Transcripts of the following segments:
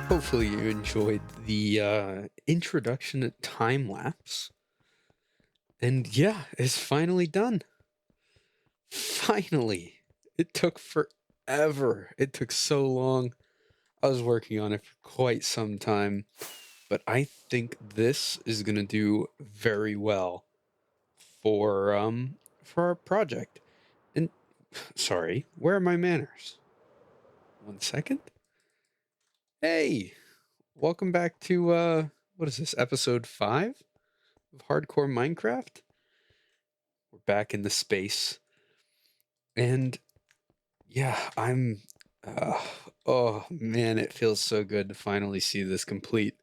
Hopefully, you enjoyed the introduction to time lapse. And yeah, it's finally done. Finally. It took forever. It took so long. I was working on it for quite some time, but I think this is going to do very well for our project. And sorry, where are my manners? One second. Hey, welcome back to what is this? Episode 5 of Hardcore Minecraft? We're back in the space. And yeah, uh, oh man, it feels so good to finally see this complete.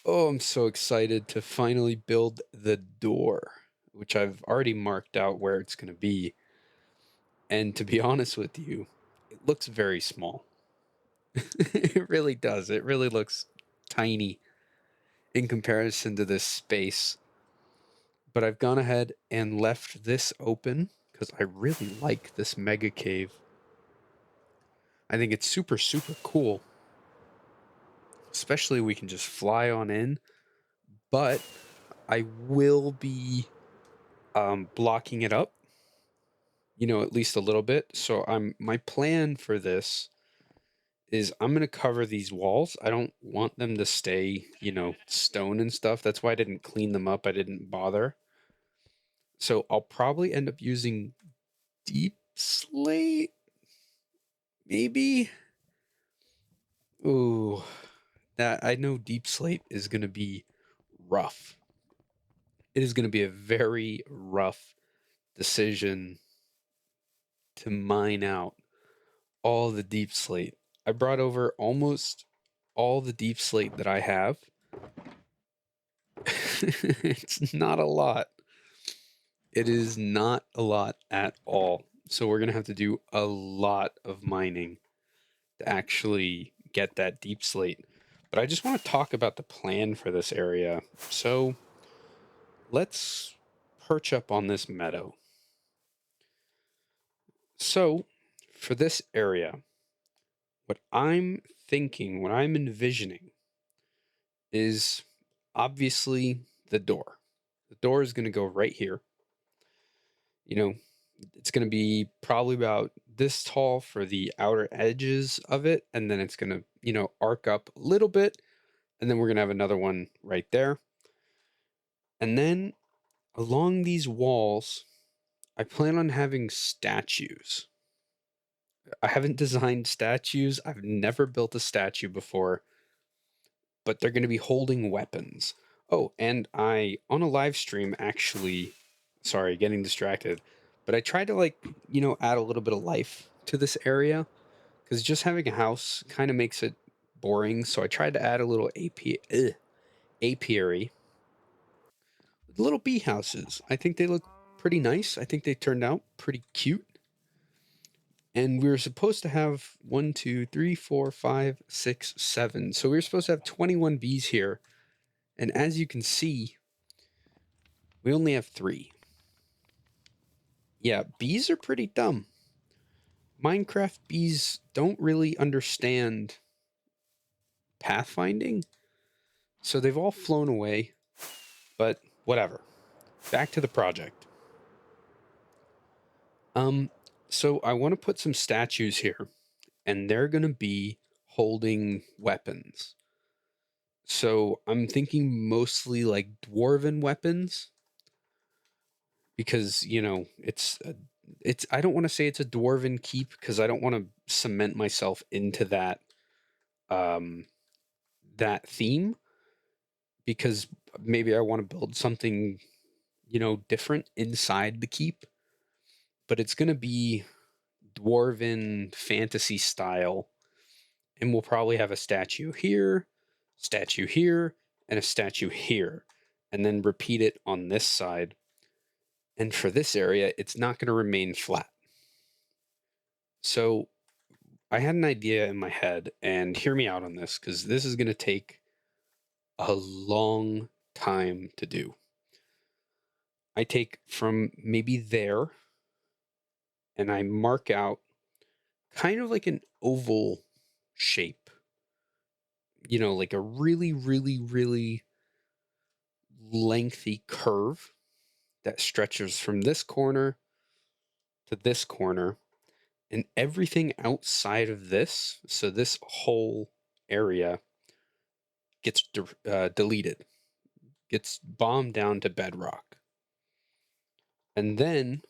Oh, I'm so excited to finally build the door, which I've already marked out where it's going to be. And to be honest with you, it looks very small. It really does. It really looks tiny in comparison to this space. But I've gone ahead and left this open because I really like this mega cave. I think it's super, super cool. Especially we can just fly on in. But I will be blocking it up, at least a little bit. So my plan for this is I'm gonna cover these walls. I don't want them to stay, stone and stuff. That's why I didn't clean them up. I didn't bother. So I'll probably end up using deep slate, maybe. Ooh, that I know deep slate is gonna be rough. It is gonna be a very rough decision to mine out all the deep slate. I brought over almost all the deep slate that I have. It's not a lot. It is not a lot at all. So we're going to have to do a lot of mining to actually get that deep slate. But I just want to talk about the plan for this area. So let's perch up on this meadow. So for this area, what I'm thinking, what I'm envisioning is obviously the door. The door is going to go right here. You know, it's going to be probably about this tall for the outer edges of it. And then it's going to, arc up a little bit. And then we're going to have another one right there. And then along these walls, I plan on having statues. I haven't designed statues. I've never built a statue before, but they're going to be holding weapons. Oh, and I, on a live stream, actually, sorry, getting distracted, but I tried to, add a little bit of life to this area because just having a house kind of makes it boring. So I tried to add a little apiary with little bee houses. I think they look pretty nice. I think they turned out pretty cute. And we were supposed to have 1, 2, 3, 4, 5, 6, 7. So we were supposed to have 21 bees here. And as you can see, we only have 3. Yeah, bees are pretty dumb. Minecraft bees don't really understand pathfinding, so they've all flown away, but whatever. Back to the project. Um, so I want to put some statues here, and they're going to be holding weapons. So I'm thinking mostly like dwarven weapons because, it's I don't want to say it's a dwarven keep because I don't want to cement myself into um that theme because maybe I want to build something, different inside the keep, but it's going to be dwarven fantasy style. And we'll probably have a statue here, and a statue here, and then repeat it on this side. And for this area, it's not going to remain flat. So I had an idea in my head, and hear me out on this because this is going to take a long time to do. I take from maybe there and I mark out kind of like an oval shape like a really, really, really lengthy curve that stretches from this corner to this corner, and everything outside of this, so this whole area gets deleted, gets bombed down to bedrock. And then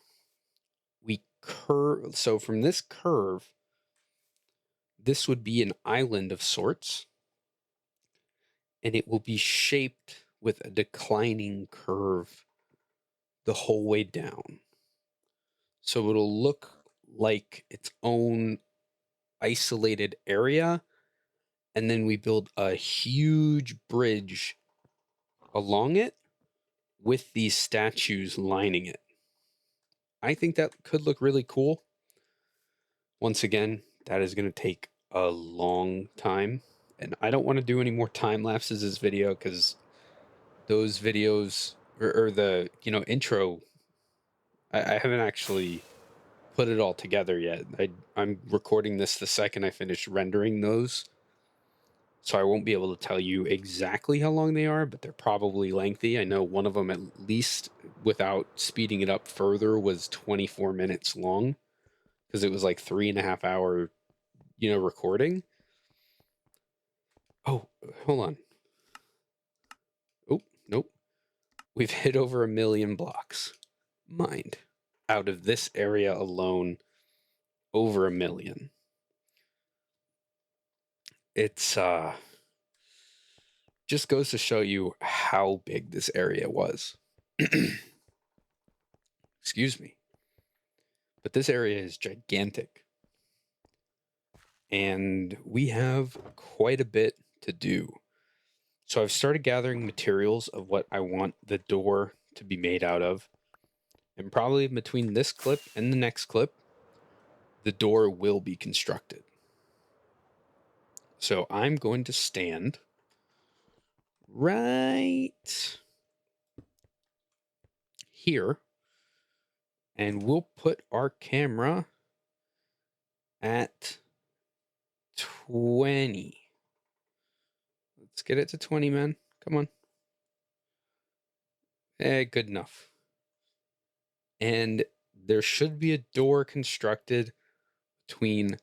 we curve, so from this curve, this would be an island of sorts, and it will be shaped with a declining curve the whole way down. So it'll look like its own isolated area, and then we build a huge bridge along it with these statues lining it. I think that could look really cool. Once again, that is going to take a long time, and I don't want to do any more time lapses this video because those videos or the intro, I haven't actually put it all together yet. I'm recording this the second I finish rendering those, so I won't be able to tell you exactly how long they are, but they're probably lengthy. I know one of them, at least without speeding it up further, was 24 minutes long because it was like 3.5 hour, recording. Oh, hold on. Oh, nope. We've hit over 1 million blocks mined out of this area alone. Over 1 million. It's just goes to show you how big this area was. Excuse me. But this area is gigantic. And we have quite a bit to do. So I've started gathering materials of what I want the door to be made out of. And probably between this clip and the next clip, the door will be constructed. So I'm going to stand right here, and we'll put our camera at 20. Let's get it to 20, man. Come on. Good enough. And there should be a door constructed between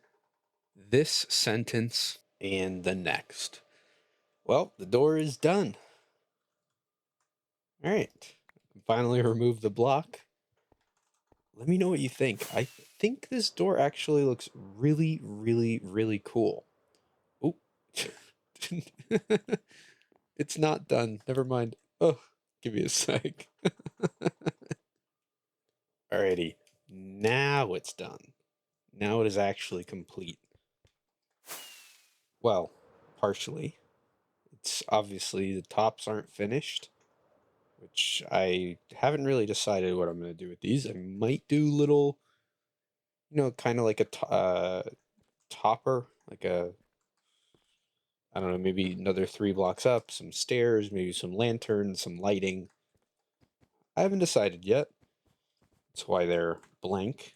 this sentence and the next. Well, the door is done. All right. Finally remove the block. Let me know what you think. I think this door actually looks really, really, really cool. Oh, it's not done. Never mind. Oh, give me a sec. Alrighty. Now it's done. Now it is actually complete. Well, partially. It's obviously the tops aren't finished, which I haven't really decided what I'm going to do with these. I might do little, kind of like a topper, like I don't know, maybe another 3 blocks up, some stairs, maybe some lanterns, some lighting. I haven't decided yet. That's why they're blank.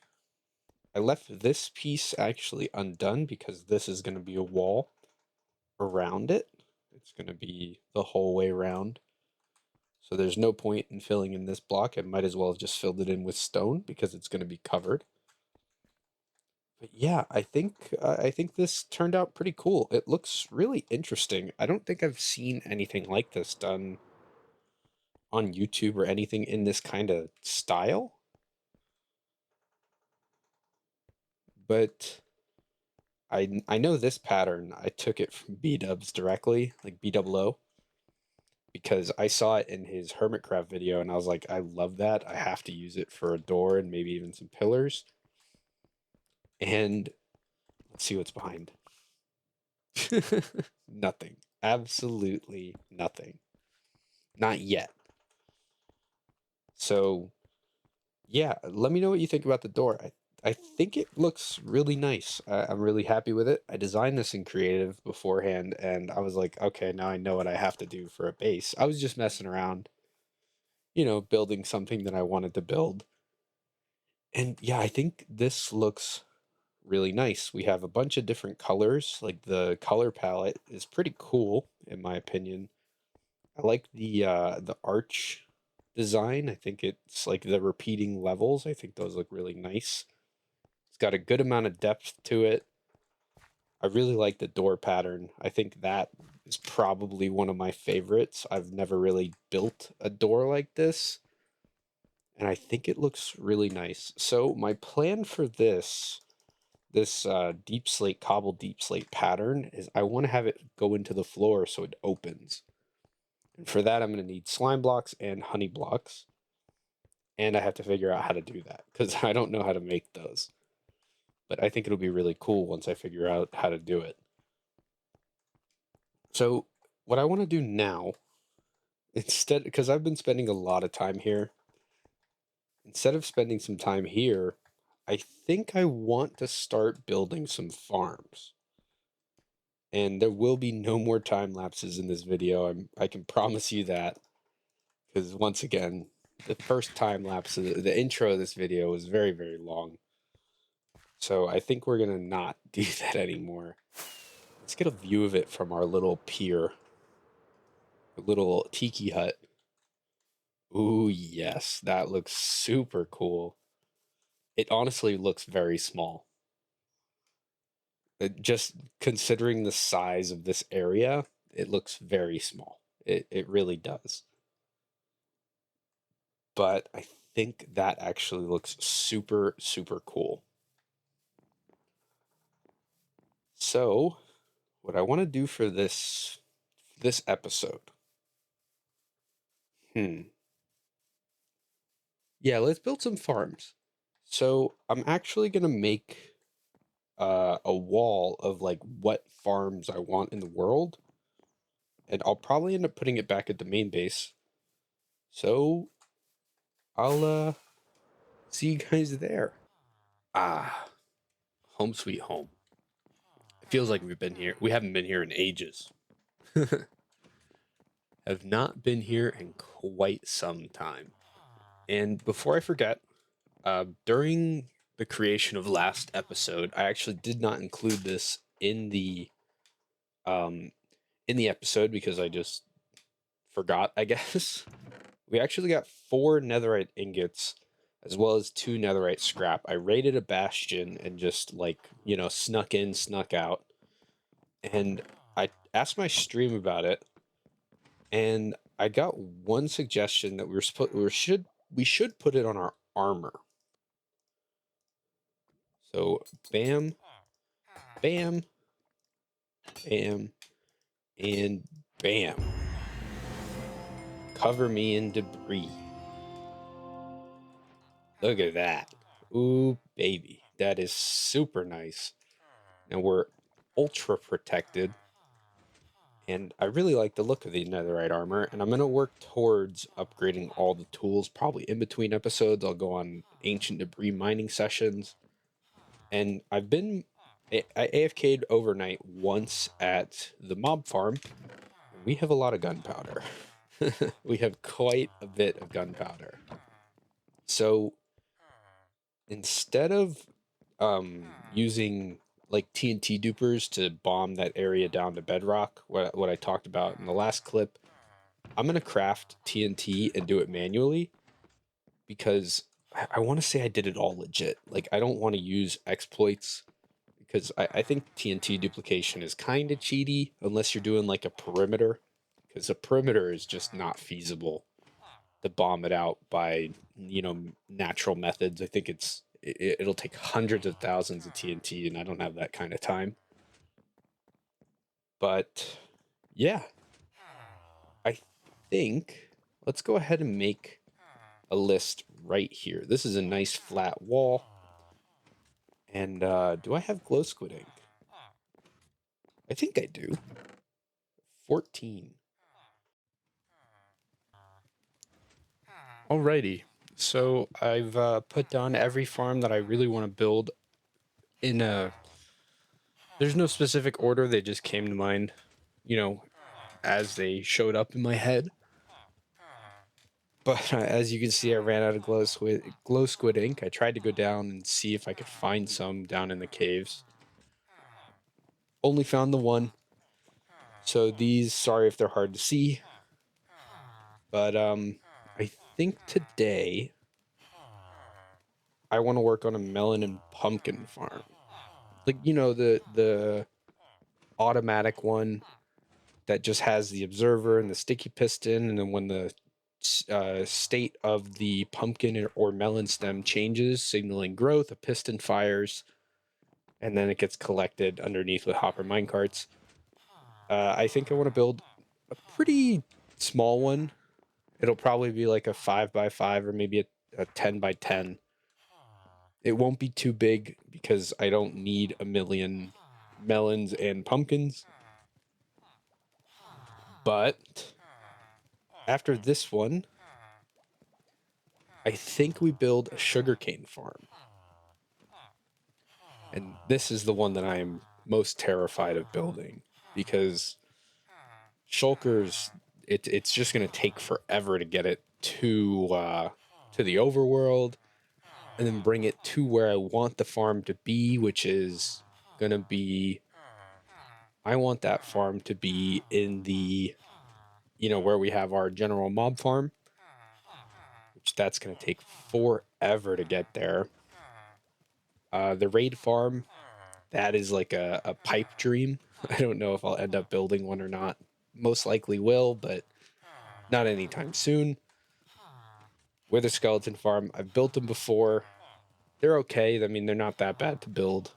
I left this piece actually undone because this is going to be a wall around it. It's going to be the whole way around. So there's no point in filling in this block. I might as well have just filled it in with stone because it's going to be covered. But yeah, I think this turned out pretty cool. It looks really interesting. I don't think I've seen anything like this done on YouTube or anything in this kind of style. But I know this pattern. I took it from B-Dubs directly, like B-double-O, because I saw it in his Hermitcraft video, and I was like, I love that. I have to use it for a door and maybe even some pillars. And let's see what's behind. Nothing. Absolutely nothing. Not yet. So, yeah, let me know what you think about the door. I think it looks really nice. I'm really happy with it. I designed this in creative beforehand, and I was like, okay, now I know what I have to do for a base. I was just messing around, building something that I wanted to build. And yeah, I think this looks really nice. We have a bunch of different colors. Like the color palette is pretty cool in my opinion. I like the arch design. I think it's like the repeating levels. I think those look really nice. It's got a good amount of depth to it. I really like the door pattern. I think that is probably one of my favorites. I've never really built a door like this, and I think it looks really nice. So my plan for this deep slate, cobble deep slate pattern is I want to have it go into the floor so it opens. And for that, I'm going to need slime blocks and honey blocks. And I have to figure out how to do that because I don't know how to make those. But I think it'll be really cool once I figure out how to do it. So what I want to do now, instead, because I've been spending a lot of time here, instead of spending some time here, I think I want to start building some farms. And there will be no more time lapses in this video. I can promise you that. Because once again, the first time lapse, the intro of this video was very, very long. So I think we're gonna not do that anymore. Let's get a view of it from our little pier, a little tiki hut. Ooh, yes, that looks super cool. It honestly looks very small. Just considering the size of this area, it looks very small. It really does. But I think that actually looks super, super cool. So, what I want to do for this episode, yeah, let's build some farms. So I'm actually gonna make a wall of like what farms I want in the world, and I'll probably end up putting it back at the main base. So I'll see you guys there. Ah, home sweet home. It feels like we've been here. We haven't been here in ages. Have not been here in quite some time. And before I forget, during the creation of last episode, I actually did not include this um, in the episode because I just forgot, I guess. We actually got 4 netherite ingots as well as 2 netherite scrap. I raided a bastion and just like, snuck in, snuck out. And I asked my stream about it, and I got one suggestion that we should put it on our armor. So bam, bam, bam, and bam. Cover me in debris. Look at that. Ooh, baby. That is super nice. And we're ultra protected. And I really like the look of the netherite armor. And I'm going to work towards upgrading all the tools. Probably in between episodes, I'll go on ancient debris mining sessions. And I AFK'd overnight once at the mob farm. And we have a lot of gunpowder. We have quite a bit of gunpowder. So instead of using like TNT dupers to bomb that area down to bedrock, what I talked about in the last clip, I'm gonna craft TNT and do it manually because I want to say I did it all legit. Like I don't want to use exploits because I think TNT duplication is kind of cheaty unless you're doing like a perimeter, because a perimeter is just not feasible to bomb it out by natural methods. I think it'll take hundreds of thousands of TNT, and I don't have that kind of time. But yeah, I think let's go ahead and make a list right here. This is a nice flat wall. And do I have glow squid ink? I think I do. 14. Alrighty. So I've put down every farm that I really want to build in a. There's no specific order, they just came to mind, as they showed up in my head. But as you can see, I ran out of glow squid ink. I tried to go down and see if I could find some down in the caves. Only found the one. So these, sorry if they're hard to see, but I think today I want to work on a melon and pumpkin farm. Like, you know, the automatic one that just has the observer and the sticky piston, and then when the state of the pumpkin or melon stem changes, signaling growth, a piston fires, and then it gets collected underneath with hopper minecarts. I think I want to build a pretty small one. It'll probably be like a 5x5 or maybe a 10x10. It won't be too big because I don't need a million melons and pumpkins. But after this one, I think we build a sugarcane farm. And this is the one that I am most terrified of building because shulkers, it's just going to take forever to get it to the overworld and then bring it to where I want the farm to be, which is going to be, I want that farm to be in the, you know, where we have our general mob farm, which that's going to take forever to get there. The raid farm, that is like a pipe dream. I don't know if I'll end up building one or not. Most likely will, but not anytime soon. Wither skeleton farm, I've built them before. They're okay. I mean, they're not that bad to build.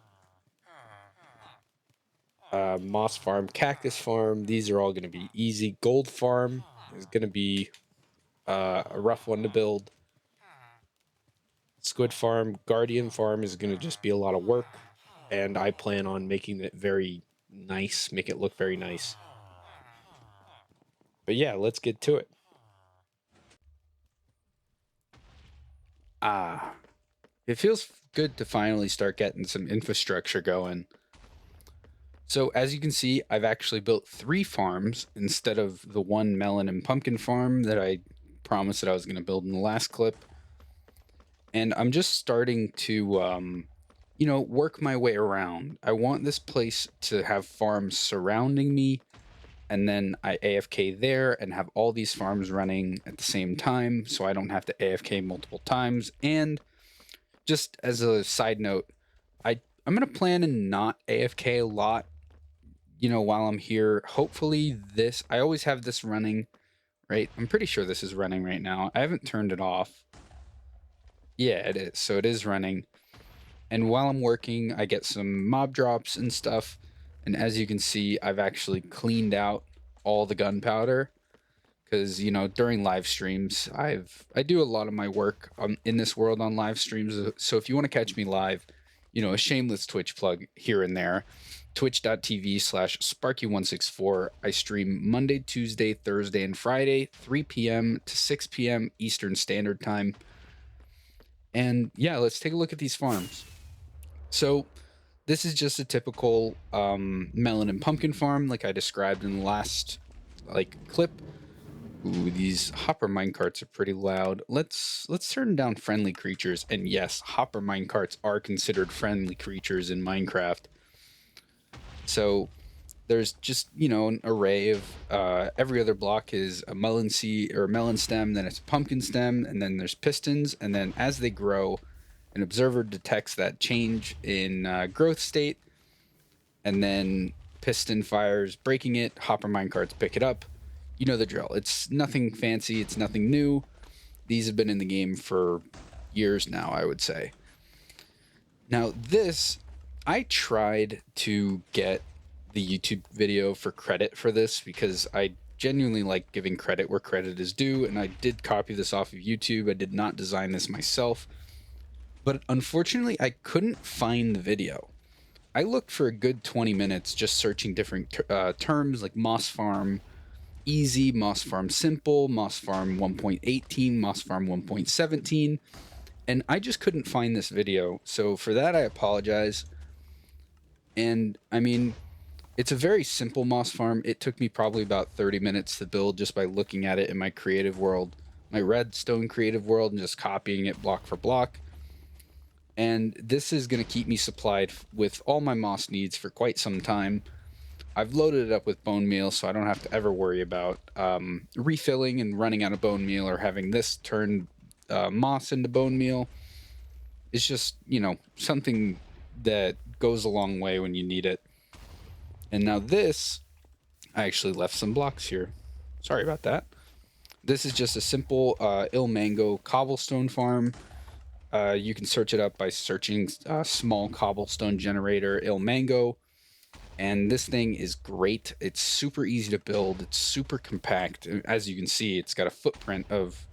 Moss farm, cactus farm, these are all going to be easy. Gold farm is going to be a rough one to build. Squid farm, guardian farm is going to just be a lot of work, and I plan on making it very nice, make it look very nice. But yeah, let's get to it. It feels good to finally start getting some infrastructure going. So as you can see, I've actually built 3 farms instead of the one melon and pumpkin farm that I promised that I was going to build in the last clip. And I'm just starting to, you know, work my way around. I want this place to have farms surrounding me, and then I AFK there and have all these farms running at the same time, so I don't have to AFK multiple times. And just as a side note, I'm going to plan and not AFK a lot, you know, while I'm here. Hopefully this, I always have this running, right? I'm pretty sure this is running right now. I haven't turned it off. Yeah, it is. So it is running. And while I'm working, I get some mob drops and stuff. And as you can see, I've actually cleaned out all the gunpowder because, you know, during live streams, I do a lot of my work in this world on live streams. So if you want to catch me live, you know, a shameless Twitch plug here and there, twitch.tv/Sparky164. I stream Monday, Tuesday, Thursday, and Friday, 3 p.m. to 6 p.m. Eastern Standard Time. And yeah, let's take a look at these farms. So this is just a typical melon and pumpkin farm like I described in the last clip. Ooh, these hopper minecarts are pretty loud. Let's turn down friendly creatures. And yes, hopper minecarts are considered friendly creatures in Minecraft. So there's just, you know, an array of every other block is a melon seed or a melon stem, then it's a pumpkin stem, and then there's pistons, and then as they grow, an observer detects that change in growth state, and then piston fires, breaking it. Hopper minecarts pick it up. You know the drill. It's nothing fancy. It's nothing new. These have been in the game for years now, I would say. Now this, I tried to get the YouTube video for credit for this because I genuinely like giving credit where credit is due, and I did copy this off of YouTube. I did not design this myself, but unfortunately I couldn't find the video. I looked for a good 20 minutes just searching different terms like moss farm easy, moss farm simple, moss farm 1.18, moss farm 1.17, and I just couldn't find this video. So for that, I apologize. And I mean, it's a very simple moss farm. It took me probably about 30 minutes to build just by looking at it in my creative world. my redstone creative world and just copying it block for block. And this is going to keep me supplied with all my moss needs for quite some time. I've loaded it up with bone meal, so I don't have to ever worry about refilling and running out of bone meal or having this turn moss into bone meal. It's just, something that goes a long way when you need it. And now this, I actually left some blocks here. Sorry about that. This is just a simple Ilmango cobblestone farm. You can search it up by searching small cobblestone generator Ilmango. And this thing is great. It's super easy to build. It's super compact. As you can see, it's got a footprint of,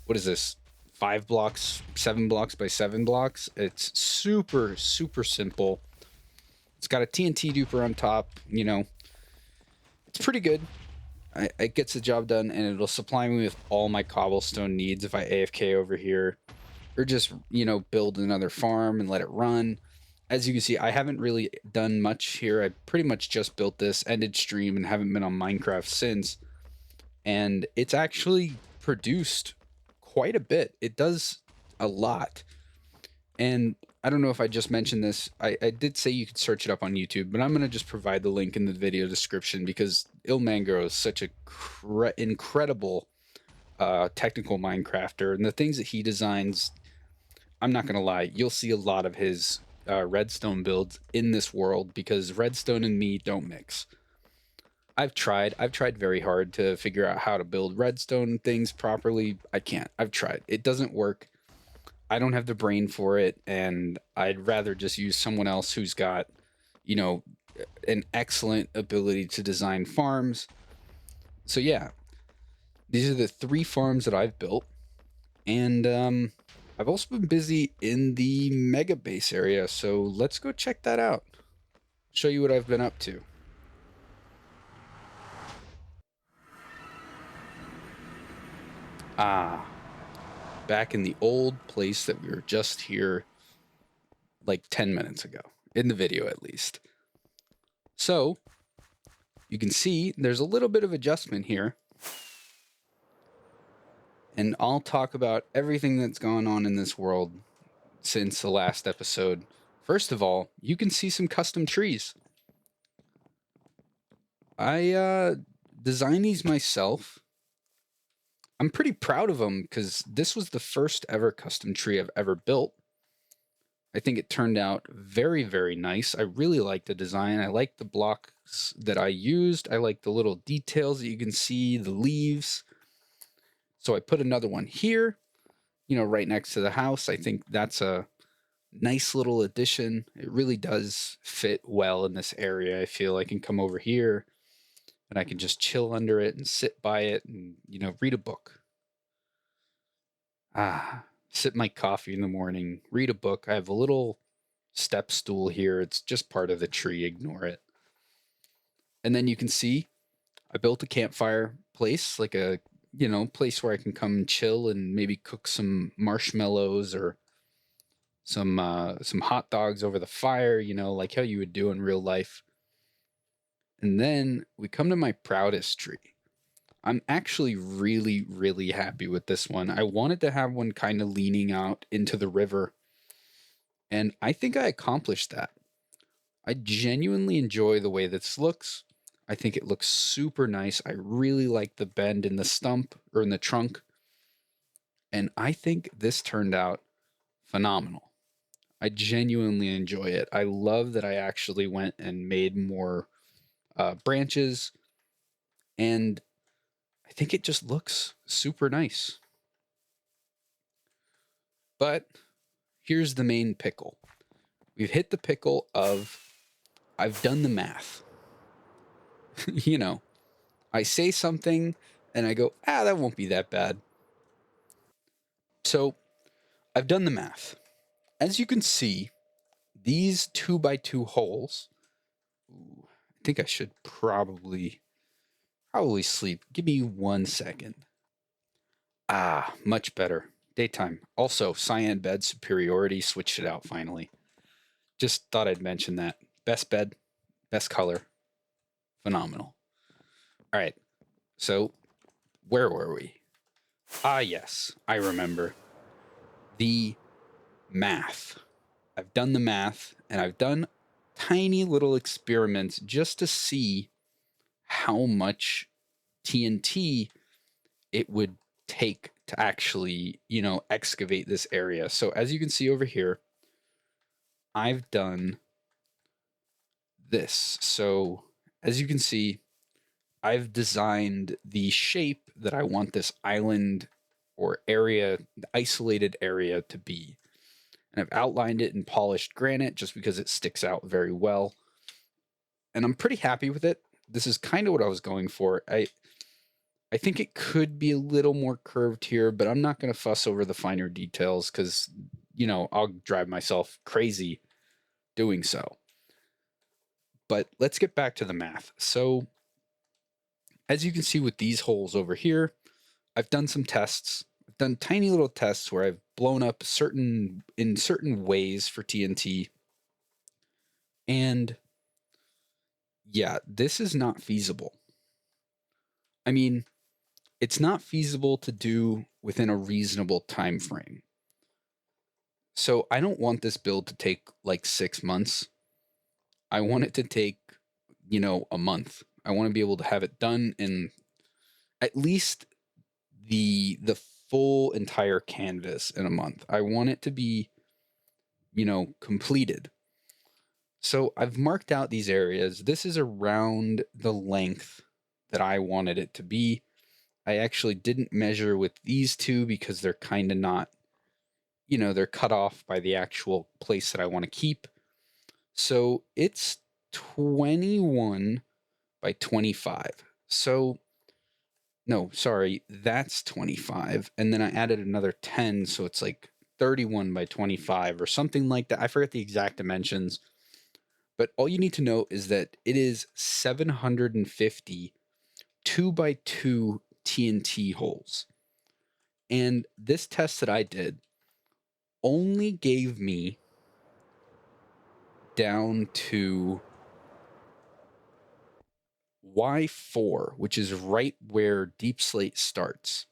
what is this? 5 blocks, 7 blocks by 7 blocks. It's super, super simple. It's got a TNT duper on top. It's pretty good. It gets the job done, and it'll supply me with all my cobblestone needs if I AFK over here, or just, build another farm and let it run. As you can see, I haven't really done much here. I pretty much just built this, ended stream, and haven't been on Minecraft since. And it's actually produced quite a bit. It does a lot. And I don't know if I just mentioned this. I did say you could search it up on YouTube, but I'm going to just provide the link in the video description because Ilmango is such a incredible technical Minecrafter. And the things that he designs, I'm not going to lie, you'll see a lot of his redstone builds in this world because redstone and me don't mix. I've tried very hard to figure out how to build redstone things properly. I can't. I've tried. It doesn't work. I don't have the brain for it, and I'd rather just use someone else who's got, an excellent ability to design farms. So yeah, these are the 3 farms that I've built, and I've also been busy in the mega base area, so let's go check that out. Show you what I've been up to. Back in the old place that we were just here like 10 minutes ago, in the video at least. So you can see there's a little bit of adjustment here. And I'll talk about everything that's gone on in this world since the last episode. First of all, you can see some custom trees. I designed these myself. I'm pretty proud of them because this was the first ever custom tree I've ever built. I think it turned out very, very nice. I really like the design. I like the blocks that I used. I like the little details that you can see, the leaves. So I put another one here, right next to the house. I think that's a nice little addition. It really does fit well in this area. I feel I can come over here and I can just chill under it and sit by it and, read a book. Sip my coffee in the morning, read a book. I have a little step stool here. It's just part of the tree. Ignore it. And then you can see I built a campfire place, like a, place where I can come and chill and maybe cook some marshmallows or some hot dogs over the fire, like how you would do in real life. And then we come to my proudest tree. I'm actually really, really happy with this one. I wanted to have one kind of leaning out into the river, and I think I accomplished that. I genuinely enjoy the way this looks. I think it looks super nice. I really like the bend in the stump or in the trunk. And I think this turned out phenomenal. I genuinely enjoy it. I love that I actually went and made more branches. And I think it just looks super nice. But here's the main pickle. We've hit the pickle of I've done the math. I say something and I go, that won't be that bad. So I've done the math. As you can see, these 2x2 holes, I think I should probably sleep. Give me 1 second. Much better. Daytime. Also, cyan bed superiority, switched it out finally. Just thought I'd mention that. Best bed, best color, phenomenal. All right, so where were we? Ah, yes, I remember. The math. I've done the math and I've done tiny little experiments just to see how much TNT it would take to actually, excavate this area. So as you can see over here, I've done this. So as you can see, I've designed the shape that I want this island or area, isolated area to be. And I've outlined it in polished granite just because it sticks out very well. And I'm pretty happy with it. This is kind of what I was going for. I think it could be a little more curved here, but I'm not going to fuss over the finer details because, I'll drive myself crazy doing so. But let's get back to the math. So, as you can see with these holes over here, I've done some tests. I've done tiny little tests where I've blown up in certain ways for TNT. And yeah, this is not feasible. I mean, it's not feasible to do within a reasonable time frame. So I don't want this build to take like 6 months. I want it to take, a month. I want to be able to have it done in at least the full entire canvas in a month. I want it to be, completed. So I've marked out these areas. This is around the length that I wanted it to be. I actually didn't measure with these two because they're kind of not, they're cut off by the actual place that I want to keep. So it's 21 by 25. So, no, sorry, that's 25. And then I added another 10. So it's like 31 by 25 or something like that. I forget the exact dimensions. But all you need to know is that it is 750 2 by 2 TNT holes. And this test that I did only gave me down to Y4, which is right where deep slate starts.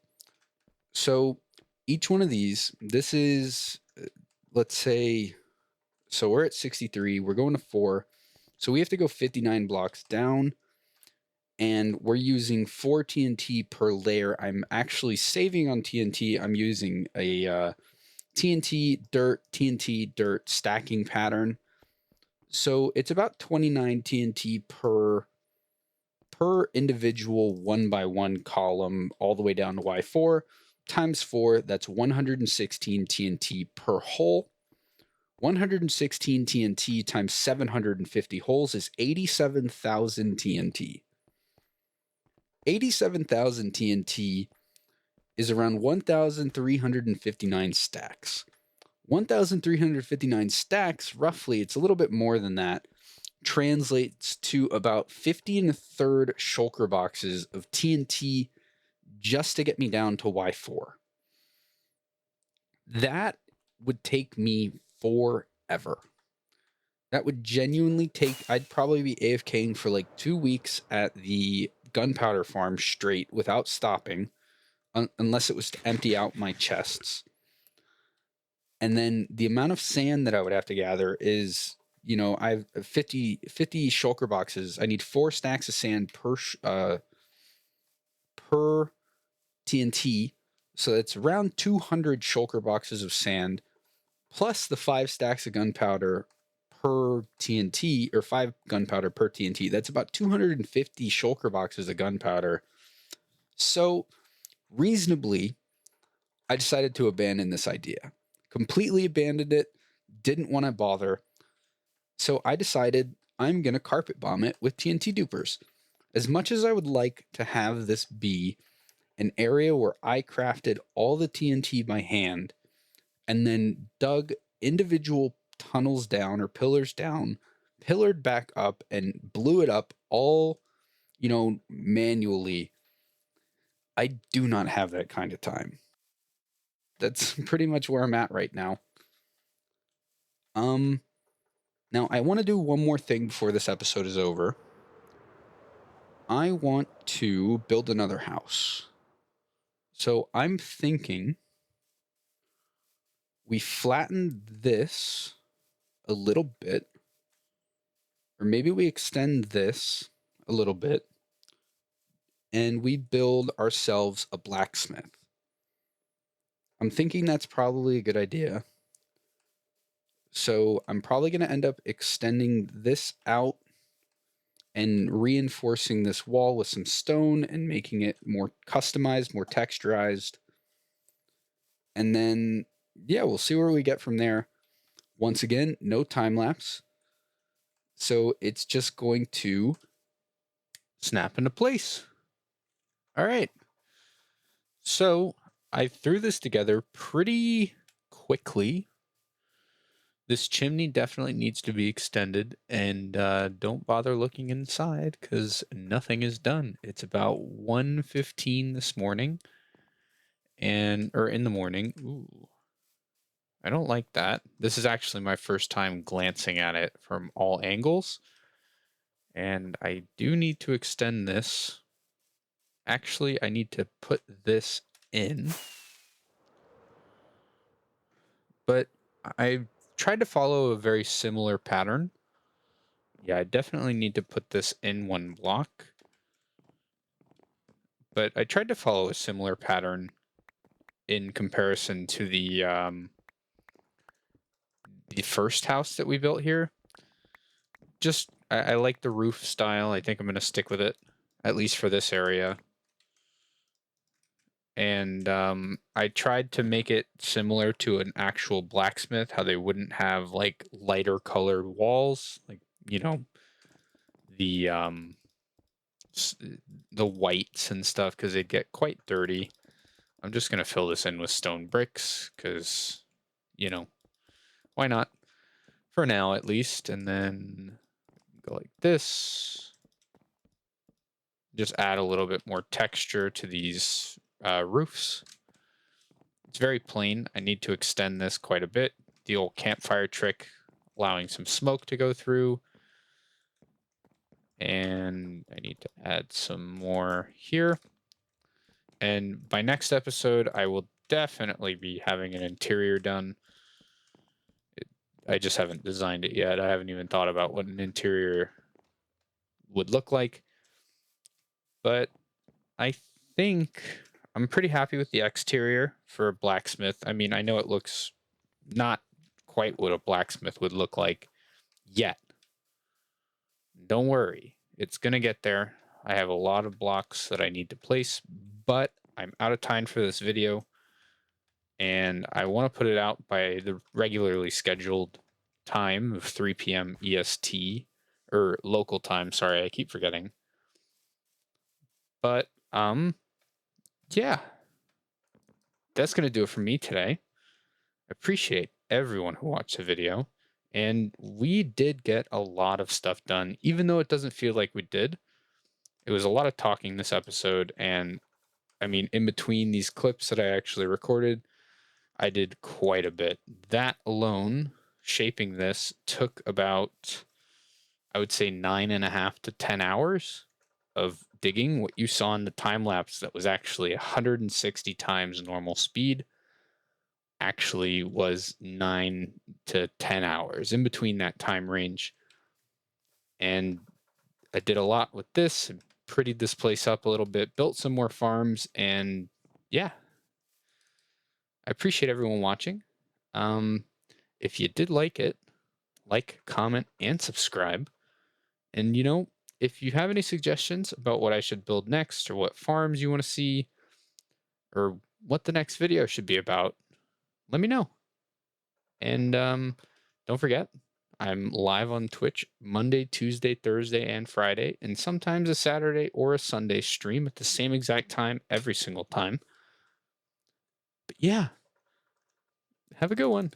So each one of these, this is, let's say, so we're at 63, we're going to 4. So we have to go 59 blocks down, and we're using 4 TNT per layer. I'm actually saving on TNT. I'm using a TNT, dirt stacking pattern. So it's about 29 TNT per individual 1 by 1 column all the way down to Y4 times 4. That's 116 TNT per hole. 116 TNT times 750 holes is 87,000 TNT. 87,000 TNT is around 1,359 stacks. 1,359 stacks, roughly, it's a little bit more than that, translates to about 50 and a third shulker boxes of TNT just to get me down to Y4. That would take me forever. That would genuinely take, I'd probably be AFKing for like 2 weeks at the gunpowder farm straight without stopping, unless it was to empty out my chests. And then the amount of sand that I would have to gather is, I have 50 shulker boxes. I need 4 stacks of sand per TNT. So it's around 200 shulker boxes of sand, plus the 5 stacks of gunpowder per TNT, or 5 gunpowder per TNT. That's about 250 shulker boxes of gunpowder. So reasonably, I decided to abandon this idea. Completely abandoned it, didn't want to bother. So I decided I'm going to carpet bomb it with TNT dupers. As much as I would like to have this be an area where I crafted all the TNT by hand and then dug individual tunnels down or pillars down, pillared back up and blew it up all, manually, I do not have that kind of time. That's pretty much where I'm at right now. Now I want to do one more thing before this episode is over. I want to build another house. So I'm thinking we flatten this a little bit, or maybe we extend this a little bit, and we build ourselves a blacksmith. I'm thinking that's probably a good idea. So I'm probably going to end up extending this out and reinforcing this wall with some stone and making it more customized, more texturized. And then, yeah, we'll see where we get from there. Once again, no time lapse. So it's just going to snap into place. All right. So I threw this together pretty quickly. This chimney definitely needs to be extended, and don't bother looking inside because nothing is done. It's about 1:15 this morning, or in the morning. Ooh, I don't like that. This is actually my first time glancing at it from all angles, and I do need to extend this. Actually, I need to put this in, but I tried to follow a very similar pattern. Yeah, I definitely need to put this in one block. But I tried to follow a similar pattern in comparison to the first house that we built here. Just, I like the roof style. I think I'm going to stick with it, at least for this area. And I tried to make it similar to an actual blacksmith, how they wouldn't have like lighter colored walls, like, you know, the the whites and stuff, because they'd get quite dirty. I'm just going to fill this in with stone bricks because, you know, why not? For now, at least. And then go like this. Just add a little bit more texture to these roofs. It's very plain. I need to extend this quite a bit. The old campfire trick, allowing some smoke to go through. And I need to add some more here. And by next episode, I will definitely be having an interior done. I just haven't designed it yet. I haven't even thought about what an interior would look like. But I think I'm pretty happy with the exterior for a blacksmith. I mean, I know it looks not quite what a blacksmith would look like yet. Don't worry, it's going to get there. I have a lot of blocks that I need to place, but I'm out of time for this video, and I want to put it out by the regularly scheduled time of 3 p.m. EST, or local time. Sorry, I keep forgetting. But, yeah, that's going to do it for me today. I appreciate everyone who watched the video, and we did get a lot of stuff done, even though it doesn't feel like we did. It was a lot of talking this episode, and I mean, in between these clips that I actually recorded, I did quite a bit. That alone, shaping this, took about, I would say, 9.5 to 10 hours of digging. What you saw in the time lapse that was actually 160 times normal speed actually was 9 to 10 hours, in between that time range. And I did a lot with this, prettied this place up a little bit, built some more farms, and yeah, I appreciate everyone watching. If you did like it, like, comment, and subscribe. And you know, if you have any suggestions about what I should build next, or what farms you want to see, or what the next video should be about, let me know. And don't forget, I'm live on Twitch Monday, Tuesday, Thursday, and Friday, and sometimes a Saturday or a Sunday stream at the same exact time every single time. But yeah, have a good one.